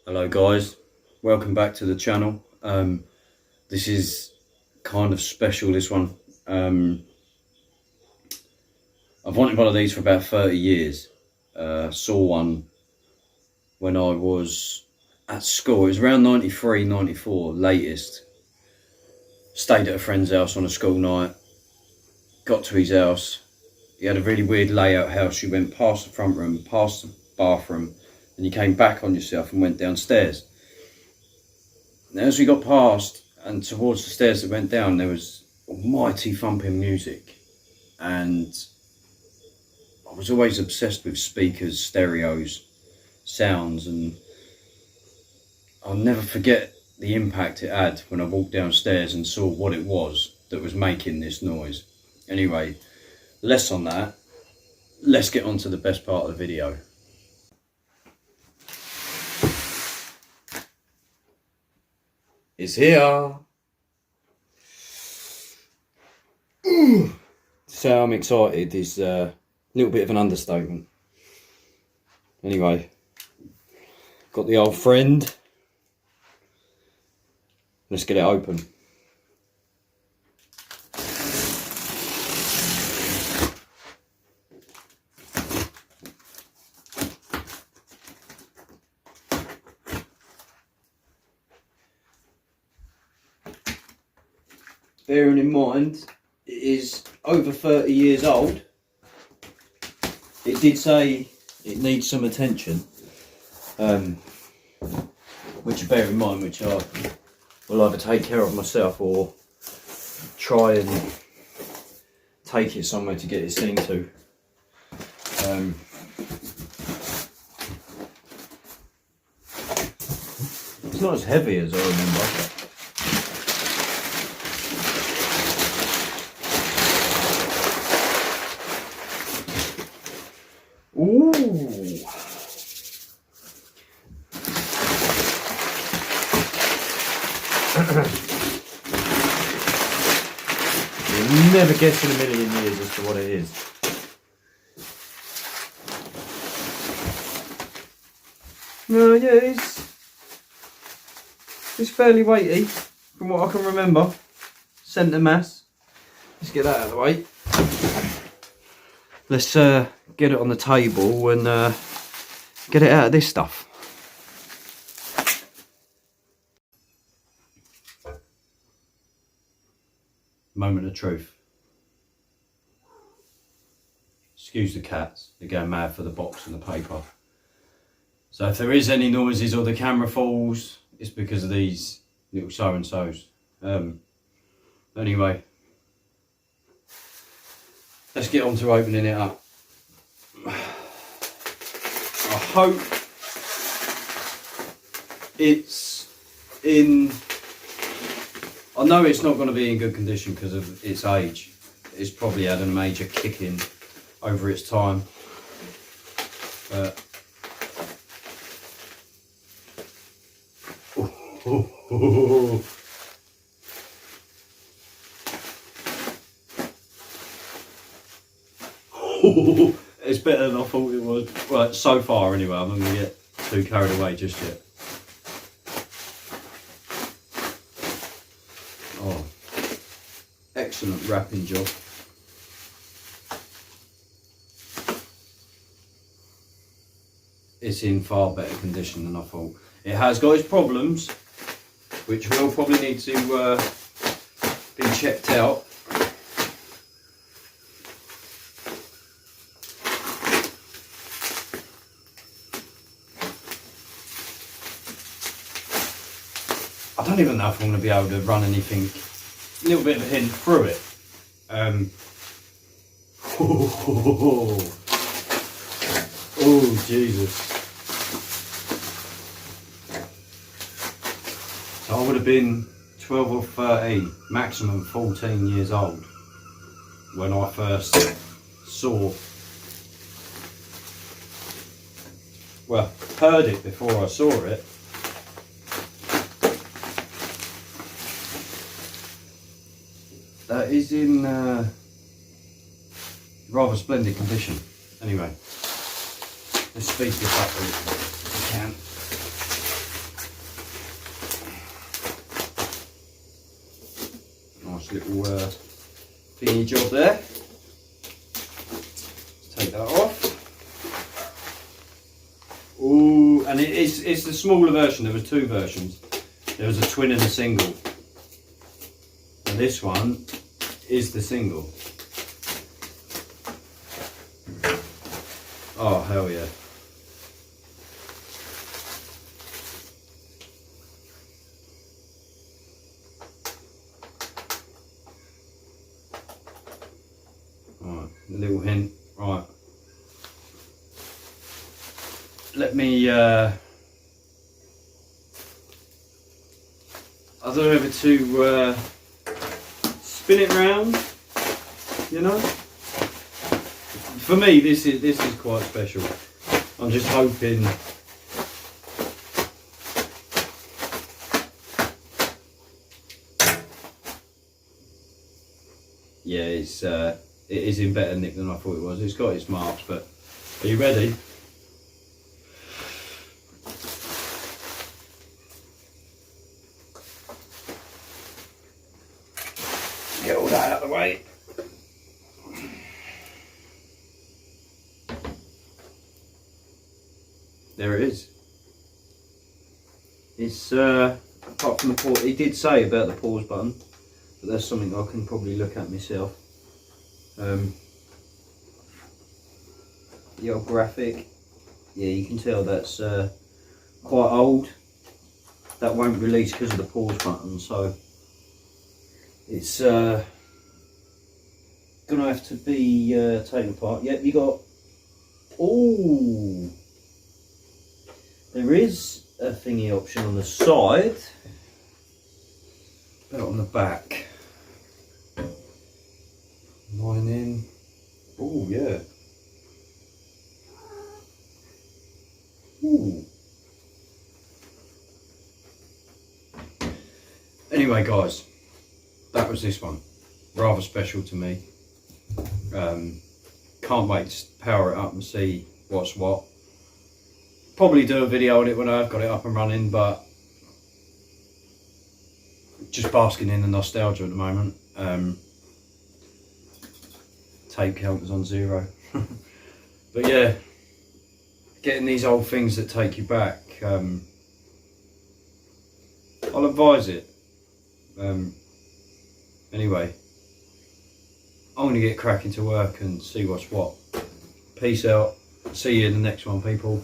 Hello guys, welcome back to the channel. This is kind of special, this one. I've wanted one of these for about 30 years. Saw one when I was at school. It was around 93, 94, latest. Stayed at a friend's house on a school night. Got to his house. He had a really weird layout house. You went past the front room, past the bathroom, and you came back on yourself and went downstairs. Now, as we got past and towards the stairs that went down, there was almighty thumping music, and I was always obsessed with speakers, stereos, sounds, and I'll never forget the impact it had when I walked downstairs and saw what it was that was making this noise. Anyway, less on that, let's get on to the best part of the video. It's here. So I'm excited is a little bit of an understatement. Anyway, got the old friend. Let's get it open. Bearing in mind, it is over 30 years old. It did say it needs some attention, which bear in mind, which I will either take care of myself or try and take it somewhere to get it seen to. It's not as heavy as I remember. Ooh. You'll never guess in a million years as to what it is. No, yeah, it's fairly weighty from what I can remember. Centre mass. Let's get that out of the way. Let's get it on the table and get it out of this stuff. Moment of truth. Excuse the cats, they're going mad for the box and the paper. So if there is any noises or the camera falls, it's because of these little so-and-sos. Anyway, let's get on to opening it up. I hope it's in... I know it's not going to be in good condition because of its age. It's probably had a major kick in over its time. But... It's better than I thought it was. Well, so far anyway. I'm not going to get too carried away just yet. Oh, excellent wrapping job. It's in far better condition than I thought. It has got its problems, which will probably need to be checked out. I don't even know if I'm going to be able to run anything, a little bit of a hint through it. Oh, Jesus. So I would have been 12 or 13, maximum 14 years old when I first saw, well, heard it before I saw it. That is in Rather splendid condition. Anyway, let's speed this up a little bit if we can. Nice little thingy job there. Let's take that off. Ooh, and it's the smaller version. There was two versions. There was a twin and a single. And this one is the single. Oh, hell yeah. Alright, a little hint. Right. Let me, I don't know whether to spin it round, you know. For me, this is quite special. I'm just hoping. Yeah, it is in better nick than I thought it was. It's got its marks, but are you ready? Get all that out of the way. There it is. It's apart from the pause, he did say about the pause button, but that's something I can probably look at myself. The old graphic, yeah, you can tell that's quite old. That won't release because of the pause button, so it's gonna have to be taken apart. Yep, you got. Ooh. There is a thingy option on the side, but on the back. Line in. Oh yeah. Ooh. Anyway, guys, that was this one. Rather special to me. Can't wait to power it up and see what's what. Probably do a video on it when I've got it up and running, but just basking in the nostalgia at the moment. Tape counters on 0. But yeah, getting these old things that take you back, I'll advise it. Anyway, I'm going to get cracking to work and see what's what. Peace out. See you in the next one, people.